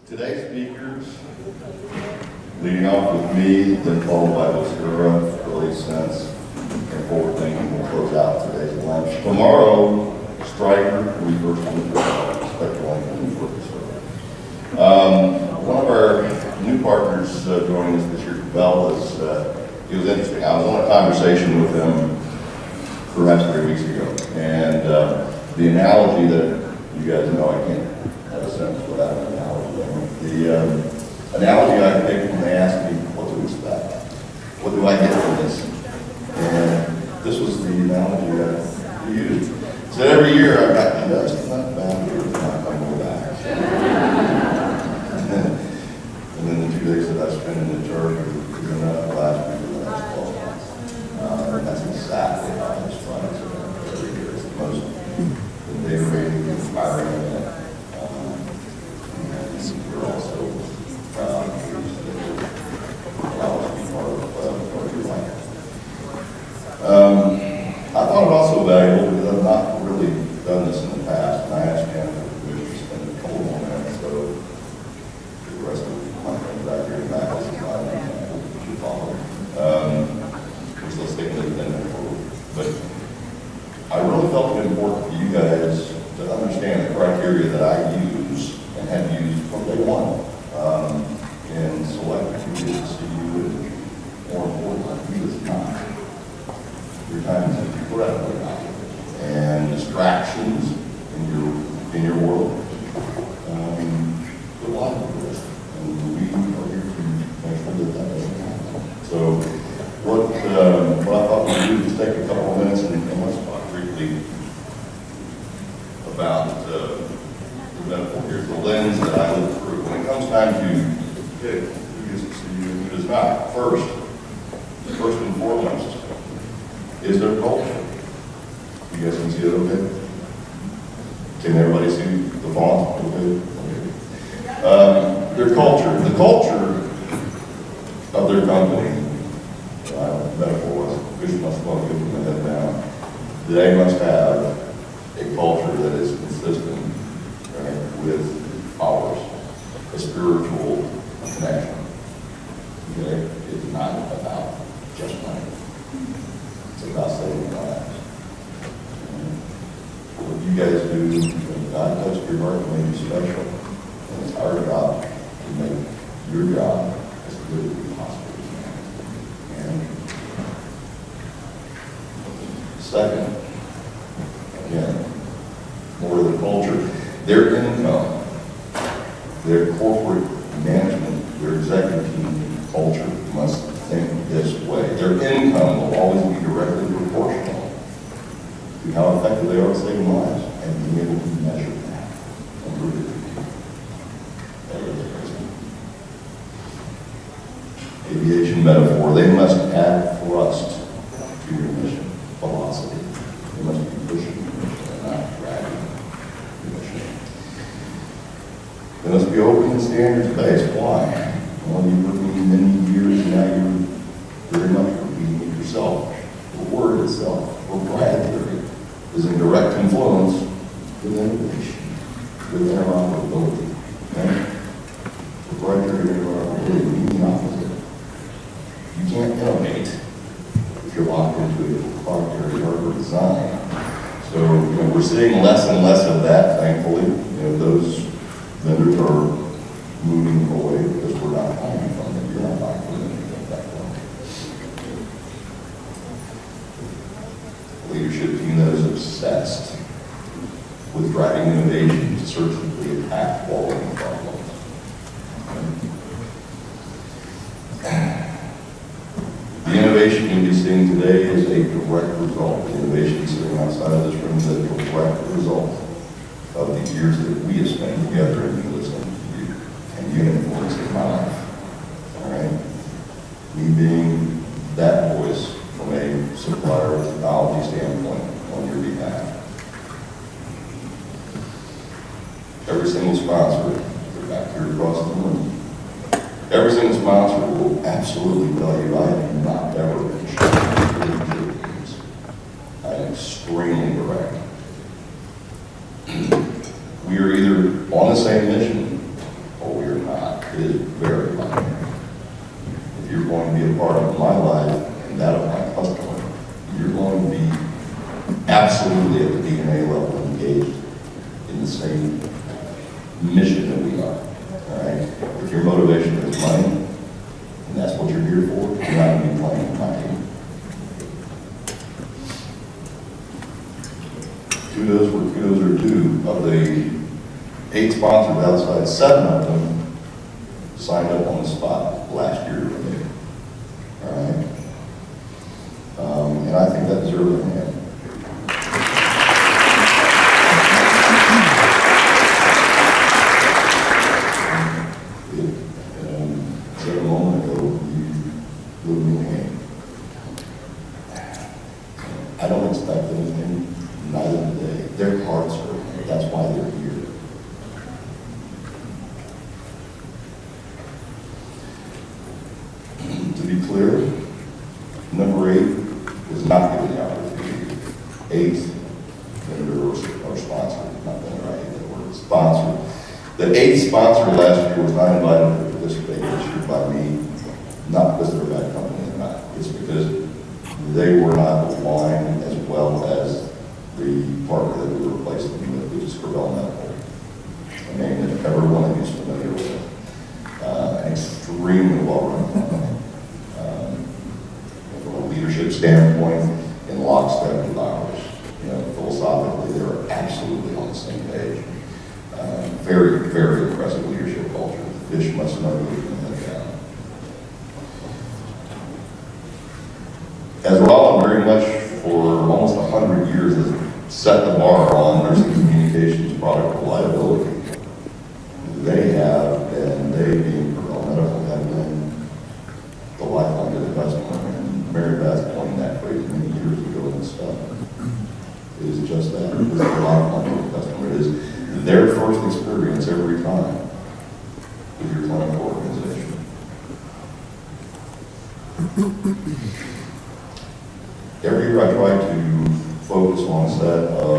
Today's speakers, leading off with me, then followed by Osura, really sense and forward thinking, will close out today's lunch. Tomorrow, Stryker, we first one of our new partners joining us this year, Bell, is it was interesting. I was on a conversation with him perhaps 3 weeks ago, and the analogy that you guys know, I can't have a sentence without an analogy. The analogy I picked when they asked me what to expect, what do I get from this? And this was the analogy I used. So every year I got, it's not bad, it's not coming back. And then the 2 days that I spent in the church were doing that last week for the last 12 months. That's exactly how this runs every year. It's the most invigorating, inspiring event. And we're also proud to allow us to be part of what we like. I thought it also valuable because I've not really done this in the past, and I asked Ken for permission to spend a couple more minutes, so the rest of my friends back here in the back is not you follow. So let's take a look at that forward. But I really felt it important for you guys to understand the criteria that I use and have used from day one in selecting who gets to you, and more importantly, who is not. Your time is incredibly valuable, and distractions in your world put a lot of risk, and we are here to make sure that that doesn't happen. So what I thought we'd do is take a couple of minutes and let's talk briefly about the medical. Here's the lens that I look through. When it comes time to pick who gets to see you and who does not, first and foremost, is their culture. You guys can see it okay? Can everybody see the font okay? Their culture. The culture of their company, metaphor was, fish must flow from the head down. They must have a culture that is consistent, right, with ours, a spiritual connection. Okay? It's not about just money. It's about saving lives. What you guys do, when God touched your heart and made you special, and it's our job to make your job as good as we possibly can. And second, again, more of the culture, their income, their corporate management, their executive team culture must think this way. Their income will always be directly proportional to how effective they are at saving lives and being able to measure that and prove it. That is crazy. Aviation metaphor, they must add thrust to your mission, velocity. They must be pushing your mission and not dragging your mission. They must be open and standards-based. Why? Well, you've worked with me many years, and now you're very much repeating it yourself. The word itself, proprietary, is in direct influence with innovation, with interoperability. Okay? Proprietary interoperability means the opposite. You can't innovate if you're locked into a proprietary hardware design. So we're seeing less and less of that, thankfully. Those vendors are moving away because we're not buying from them. You're not buying from them. Leadership team that is obsessed with driving innovation to surgically attack quality problems. The innovation you'll be seeing today is a direct result. The innovation sitting outside of this room is a direct result of the years that we have spent together and me listening to you and you influencing my life. All right? Me being that voice from a supplier technology standpoint on your behalf. Every single sponsor, they're back here across the room. Every single sponsor will absolutely tell you I am not ever been shy. I am extremely direct. We are either on the same mission or we are not. mission that we are. All right? If your motivation is money, and that's what you're here for, you're not going to be playing with my team. Kudos where kudos are due. Of the 8 sponsors outside, 7 of them signed up on the spot last year with me. All right? And I think that deserves a hand. Said a moment ago, you blew me a hand. I don't expect anything, neither do they. Their hearts are, that's why they're here. To be clear, number 8 was not given the opportunity. 8th vendor or sponsor, not vendor, I hate that word, sponsor. The 8th sponsor last year was not invited to participate this year by me, not because they're a bad company or not. It's because they were not aligned as well as the partner that we were replacing them with, which is Cabell Medical. A name that everyone is familiar with. An extremely well-run company. From a leadership standpoint, in lockstep with ours. You know, philosophically, they were absolutely on the same page. Very, very impressive leadership culture. The fish must know you from the head down. As Rollin very much for almost 100 years has set the bar on nursing communications product reliability. They have, and they being Cabell Medical, have been the lifeline to the customer. And Mary Beth coined that phrase many years ago and stuff. It is just that. It is the lifeline to the customer. It is their first experience every time with your clinical organization. Every year I try to focus on a set of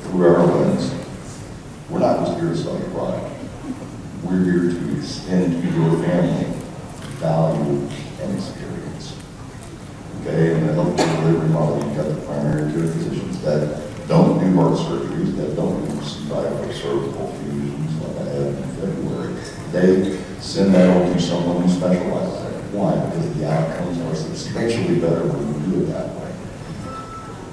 through our lens. We're not just here to sell your product. We're here to extend to your family value and experience. Okay, in the healthcare delivery model, you've got the primary care physicians that don't do heart surgeries, that don't do cervical cervical fusions like I had in February. They send that on to someone who specializes in it. Why? Because the outcomes are substantially better when you do it that way.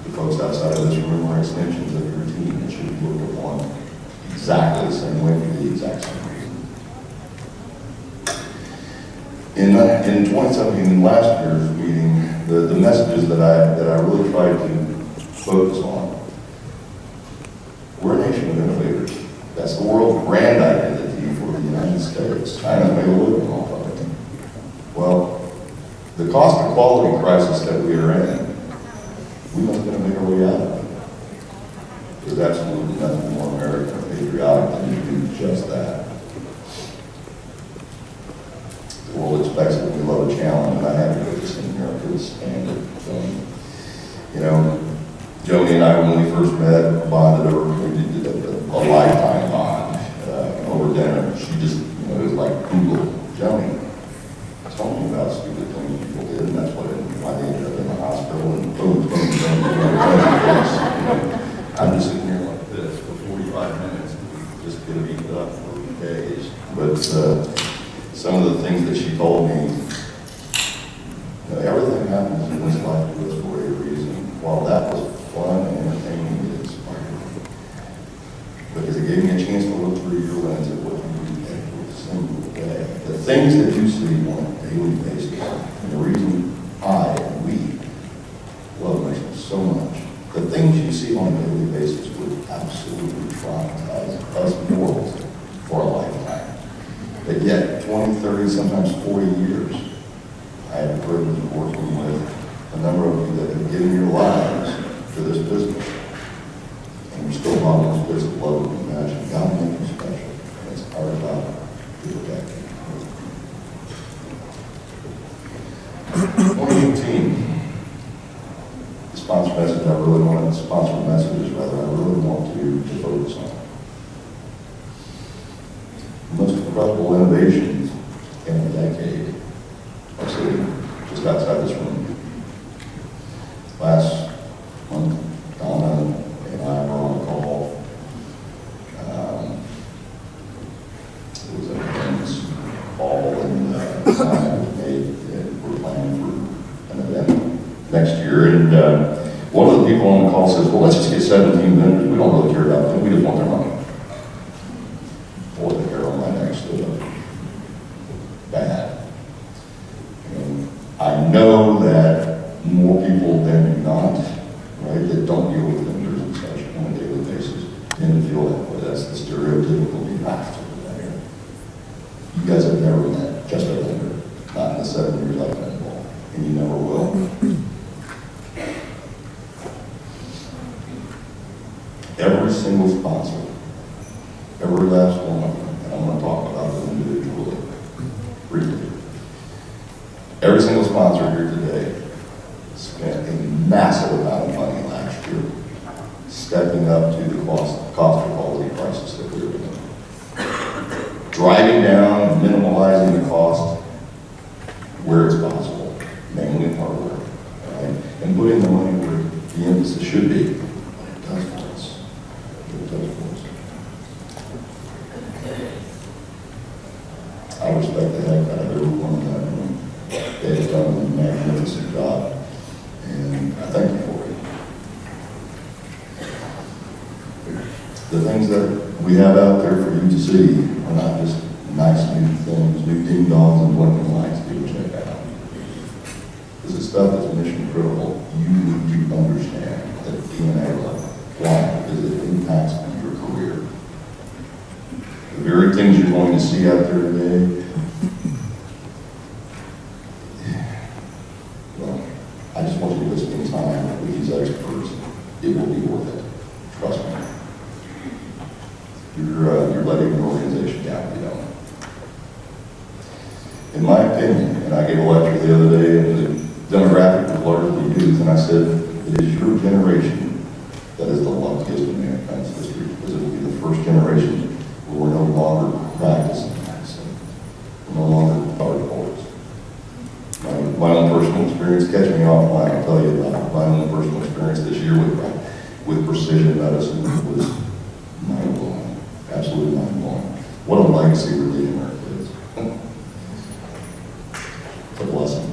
The folks outside of this room are extensions of your team and should be looked upon exactly the same way for the exact same reason. In 2017, last year's meeting, the messages that I really tried to focus on. We're a nation of innovators. That's the world brand identity for the United States. China made a living off of it. Well, the cost of quality crisis that we are in, we must innovate our way out of it. There's absolutely nothing more American or patriotic than to do just that. The world expects it. We love a challenge, and I have to put this in America as standard. You know, Joni and I, when we first met, bonded over, we did a lifetime bond over dinner. She just, you know, it was like Google, Joni, tell me about stupid things people did, and that's why they ended up in the hospital, and boom, boom, boom, boom. I'm just sitting here like this for 45 minutes, just going to beat it up for days. But some of the things that she told me, you know, everything happens in this life to us for a reason. While that was fun and entertaining, it inspired me. Because it gave me a chance to look through your lens at what you do every single day. The things that you see on a daily basis, and the reason I and we love nursing so much, the things you see on a daily basis would absolutely traumatize us mortals for a lifetime. But yet, 20, 30, sometimes 40 years, I have the privilege of working with a number of you that have given your lives to this business. And we still love this business, love and compassion. God made you special. And it's our job to protect you. 2018, the sponsor message I really wanted, the sponsor messages rather, I really want to focus on. The most incredible innovations in a decade are sitting just outside this room. Last month, Donna and I were on a call. time was made, and we're planning for an event next year. And one of the people on the call says, well, let's just get 17 vendors. We don't really care about them. We just want their money. Boy, the hair on my neck stood up. Bad. And I know that more people than not, right, that don't deal with vendors and such on a daily basis tend to feel that way. That's the stereotypical you have to do that here. You guys have never met just a vendor, not in the 7 years I've been involved, and you never will. Every single sponsor, every last one of them, and I'm going to talk about them individually, briefly. Every single sponsor here today spent a massive amount of money last year stepping up to the cost of quality prices that we were doing. Driving down and minimalizing the cost where it's possible, mainly in hardware, right? And putting the money where the emphasis should be. It does for us. It does for us. I respect the heck out of everyone in that room. They have done a magnificent job, and I thank you for it. The things that we have out there for you to see are not just nice new things, new ding-dongs and blinking lights people check out. This is stuff that's mission critical. You need to understand at DNA level. Why? Because it impacts your career. The very things you're going to see out there today, well, I just want you to spend time with these experts. It will be worth it. Trust me. You're letting an organization down if you don't. In my opinion, and I gave a lecture the other day, and the demographic was largely youth, and I said, it is your generation that is the luckiest in mankind's history, because it will be the first generation where we're no longer practicing medicine. We're no longer powered boards. My own personal experience, catch me offline, I'll tell you about my own personal experience this year with precision medicine was mind-blowing. Absolutely mind-blowing. What a legacy we're leaving our kids. It's a blessing.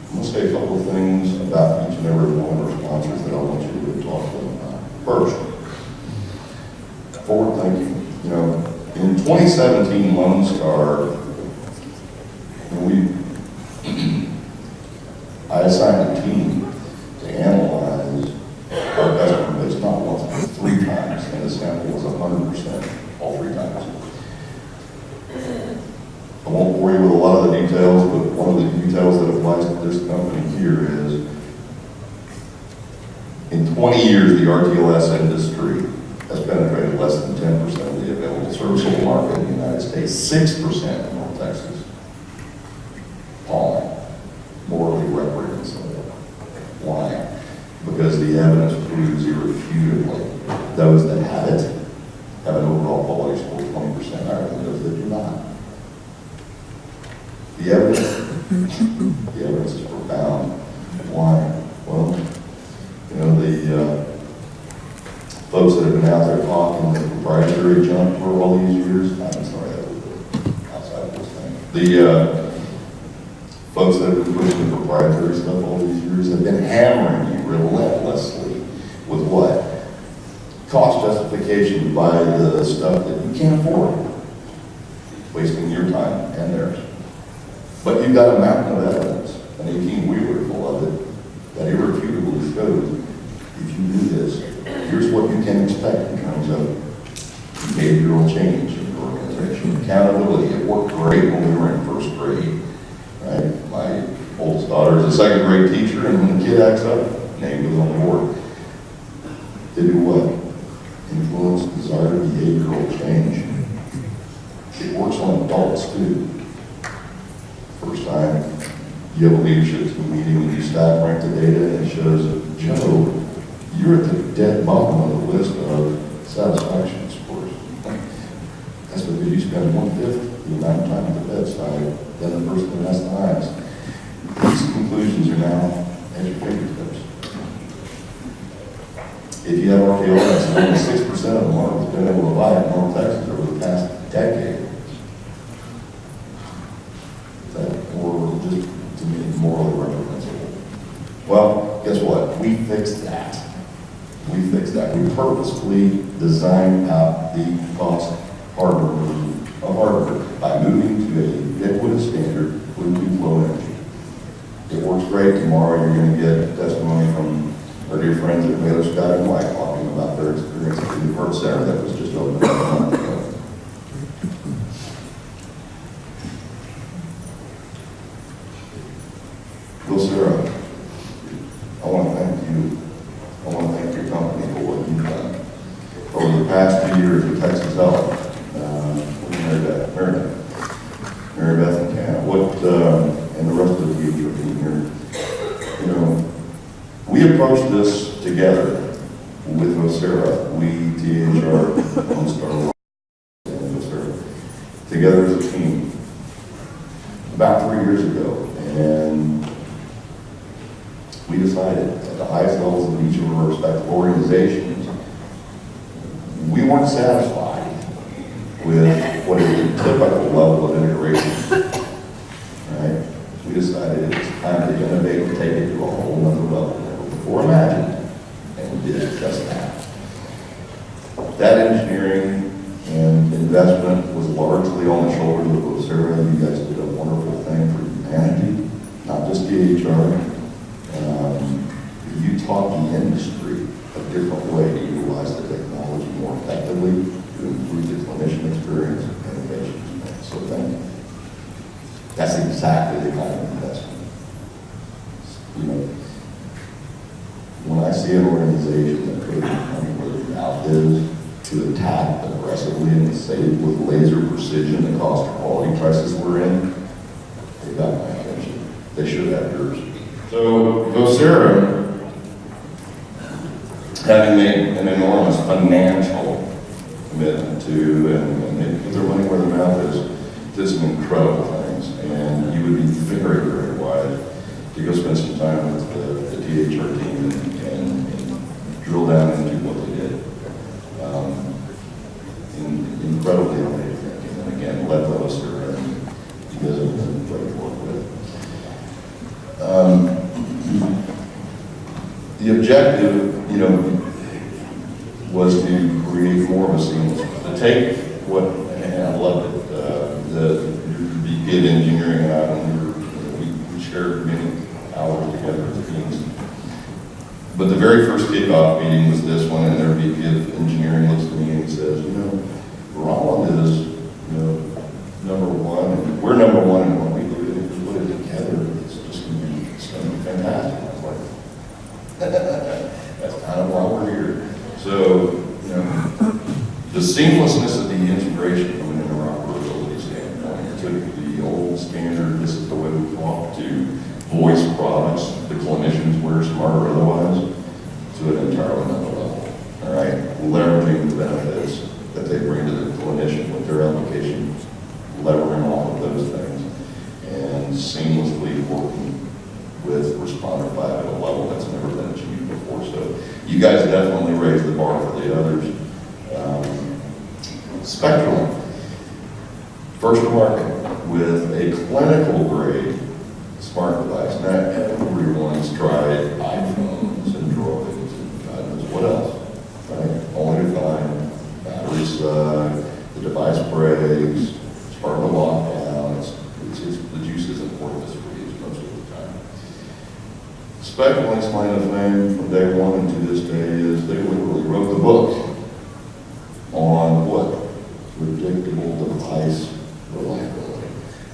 I'm going to say a couple of things about each and every one of our sponsors that I want you to talk to them about. First, forward thinking. You know, in 2017, Lone Star, I assigned a team to analyze our customer base not once, but 3 times, and the sample was 100% all 3 times. I won't bore you with a lot of the details, but one of the details that applies to this company here is, in 20 years, the RTLS industry has penetrated less than 10% of the available serviceable market in the United States, 6% in North Texas. Palm, morally reprehensible. Why? Because the evidence proves irrefutably those that have it have an overall quality score 20% higher than those that do not. The evidence is profound. Why? Well, you know, the folks that have been out there talking the proprietary junk for all these years, I'm sorry, that was outside of this thing. The folks that have been pushing the proprietary stuff all these years have been hammering you relentlessly with what? Cost justification to buy the stuff that you can't afford, wasting your time and theirs. But you've got a mountain of evidence, an 18-wheeler full of it, that irrefutably shows if you do this, here's what you can expect in terms of behavioral change in your organization. Accountability. It worked great when we were in first grade. Right? My oldest daughter is a second grade teacher, and when the kid acts up, name goes on the board. They do what? Influence desired behavioral change. It works on adults too. First time you have a leadership team meeting and you stack rank the data and it shows, Joe, you're at the dead bottom of the list of satisfaction scores. That's because you spend 1/5 the amount of time at the bedside than the person that has the highest. These conclusions are now at your fingertips. If you have RTOs, only 6% of the market has been able to buy it in North Texas over the past decade. Is that more just, to me, morally reprehensible? Well, guess what? We fixed that. We fixed that. We purposefully designed out the cost hardware of hardware by moving to a ubiquitous standard Bluetooth Low Energy. It works great. Tomorrow you're going to get testimony from our dear friends at Baylor Scott and White talking about their experience at the Park Center that was just opened up a month ago. Well, Sarah, I want to thank you. I want to thank your company for what you've done. Over the past 2 years with Texas Health, Mary Beth and Ken, and the rest of you for being here. You know, we approached this together with Vocera, we, THR, OnStar, and Vocera, together as a team about 3 years ago, and we decided at the highest levels of each of our respective organizations, we weren't satisfied with what is the typical level of integration, right? We decided it was time to innovate and take it to a whole nother level never before imagined, and we did just that. That engineering and investment was largely on the shoulders of Vocera. You guys did a wonderful thing for humanity, not just DHR. You taught the industry a different way to utilize the technology more effectively to improve the clinician experience and the patient experience. So thank you. That's exactly the kind of investment. You know, when I see an organization that could become where their mouth is to attack aggressively and save with laser precision the cost of quality crisis we're in, they got my attention. They should have yours. So Vocera, having made an enormous financial commitment to, and put their money where their mouth is, did some incredible things. And you would be very, very wise to go spend some time with the DHR team and drill down into what they did. Incredibly innovative thinking. And again, led Vocera, and you guys have been great to work with. The objective, you know, was to create more of a seamless, to take what, and I loved it, the good engineering out, and we shared many hours together as teams. But the very first kickoff meeting was this one, and their VP of engineering looks at me and he says, you know, Roland is, you know, number one, and we're number one in what we do, and if we put it together, it's going to be fantastic. I was like, that's kind of why we're here. So, you know, the seamlessness of the integration from an interoperability standpoint took the old standard, this is the way we talk to voice products, the clinicians were smart or otherwise, to an entirely another level. All right, leveraging the benefits that they bring to the clinician with their application, leveraging all of those things, and seamlessly working with Responder 5 at a level that's never been achieved before. So you guys definitely raised the bar for the others. Spectrum, first to market with a clinical grade smart device. Now everyone's tried iPhones and Droids and God knows what else, right? Only to find batteries suck, the device breaks, it's hard to lock down, the juice isn't worth this for you most of the time. SpecLink's claim of fame from day one and to this day is they literally wrote the book on what? Predictable device reliability,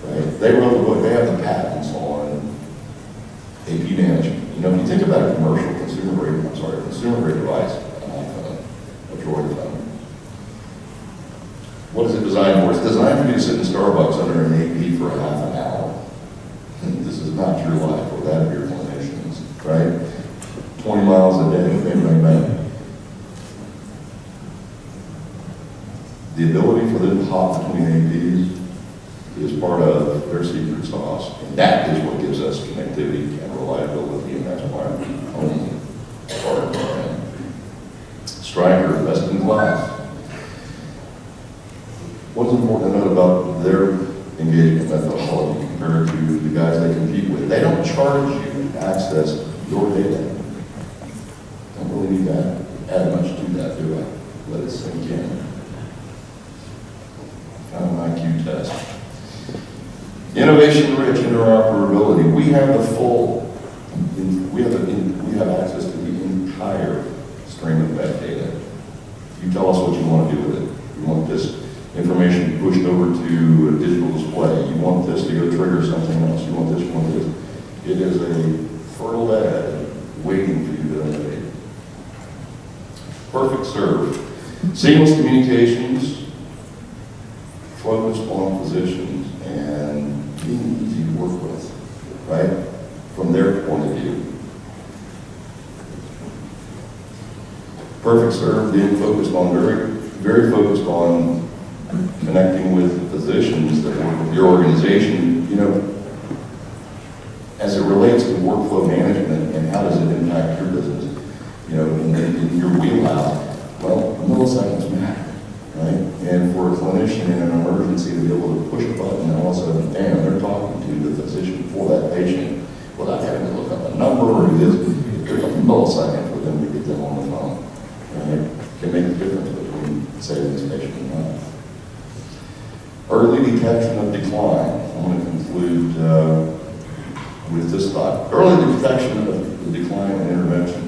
right? They wrote the book, they have the patents on AP management. You know, when you think about a consumer grade device, an iPhone, a Droid phone, what is it designed for? It's designed for you to sit in Starbucks under an AP for a half an hour. This is not your life or that of your clinicians, right? 20 miles a day, bang, bang, bang. The ability for them to hop between APs is part of their secret sauce. And that is what gives us connectivity and reliability, and that's why we own part of the brand. Striker, best in class. What's important to note about their engagement methodology compared to the guys they compete with? They don't charge you to access your data. Don't really need to add much to that, do I? Let it sink in. Kind of an IQ test. Innovation-rich interoperability. We have the full, we have access to the entire stream of metadata. You tell us what you want to do with it. You want this information pushed over to a digital display. You want this to go trigger something else. You want this, you want this. It is a fertile bed waiting for you to innovate. Perfect serve. Seamless communications, focused on physicians, and being easy to work with, right? From their point of view. Perfect serve, being focused on, very focused on connecting with physicians that work with your organization, you know, as it relates to workflow management and how does it impact your business, you know, in your wheelhouse. Well, milliseconds matter, right? And for a clinician in an emergency to be able to push a button and all of a sudden, damn, they're talking to the physician for that patient without having to look up a number or do this, there's a millisecond for them to get them on the phone, right? Can make the difference between saving this patient and not. Early detection of decline. I want to conclude with this thought. Early detection of the decline and intervention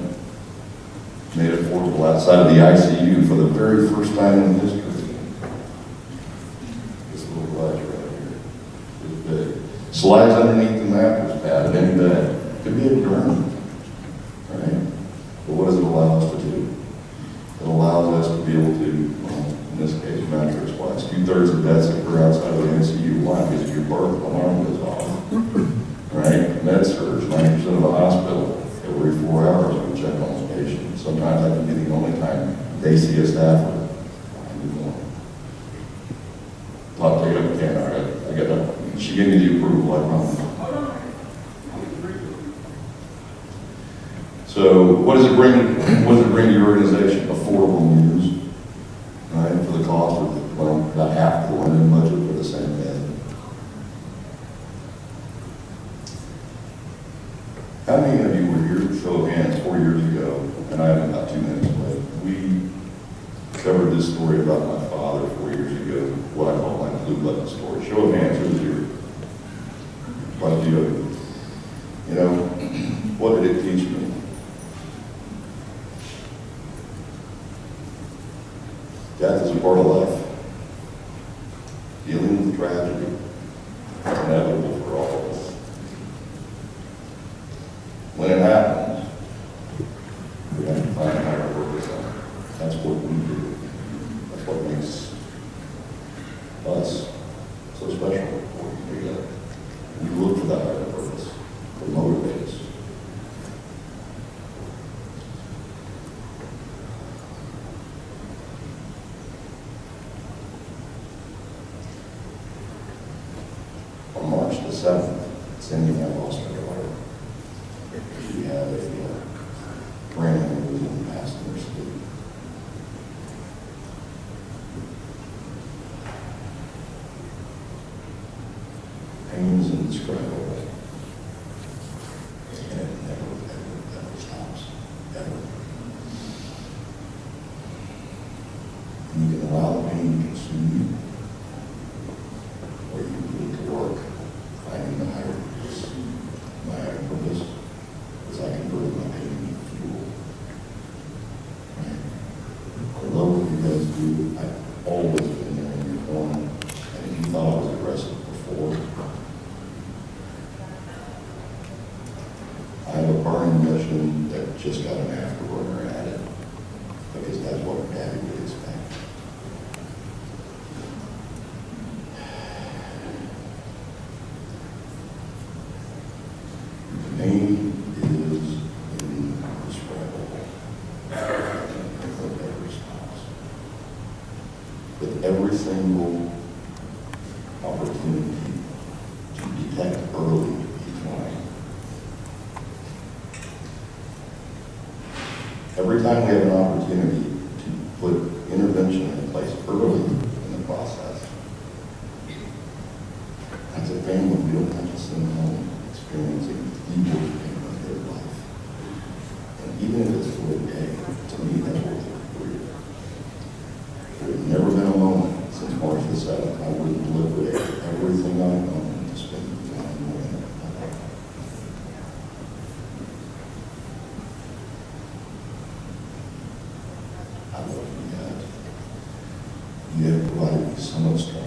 made affordable outside of the ICU for the very first time in history. This little flash right here is big. Slides underneath the mattress pad of any bed. Could be a drone, right? But what does it allow us to do? It allows us to be able to, well, in this case, mattress-wise, 2/3 of deaths occur outside of the ICU. Why? Because your birth alarm goes off, right? Med surge, 90% of the hospital, every 4 hours we check on those patients. Sometimes that can be the only time they see a staffer. I'll take it up again. I got that. She gave me the approval, I promise. So what does it bring? What does it bring to your organization? Affordable news, right? For the cost of, well, about half the London budget for the same bed. How many of you were here, show of hands, 4 years ago, and I have about 2 minutes left. We covered this story about my father 4 years ago, what I call my blue button story. Show of hands, who's here? Quite a few of you. You know, what did it teach me? Death is a part of life. Dealing with tragedy is inevitable for all of us. When it happens, we have to find a higher purpose on it. That's what we do. That's what makes us so special. We look for that higher purpose to motivate us. On March the 7th, Cindy and I lost our daughter. She had a brain aneurysm and passed in her sleep. Pain is indescribable. And it never stops. Ever. And you can allow the pain to consume you, or you can need to work finding the higher purpose. My higher purpose is I convert my pain into fuel. Right? I love what you guys do. I've always been there in your corner. And if you thought I was aggressive before, I have a burning mission that just got an afterburner at it, because that's what Daddy would expect. The pain is indescribable. It never stops. With every single opportunity to detect early decline, every time we have an opportunity so much stuff.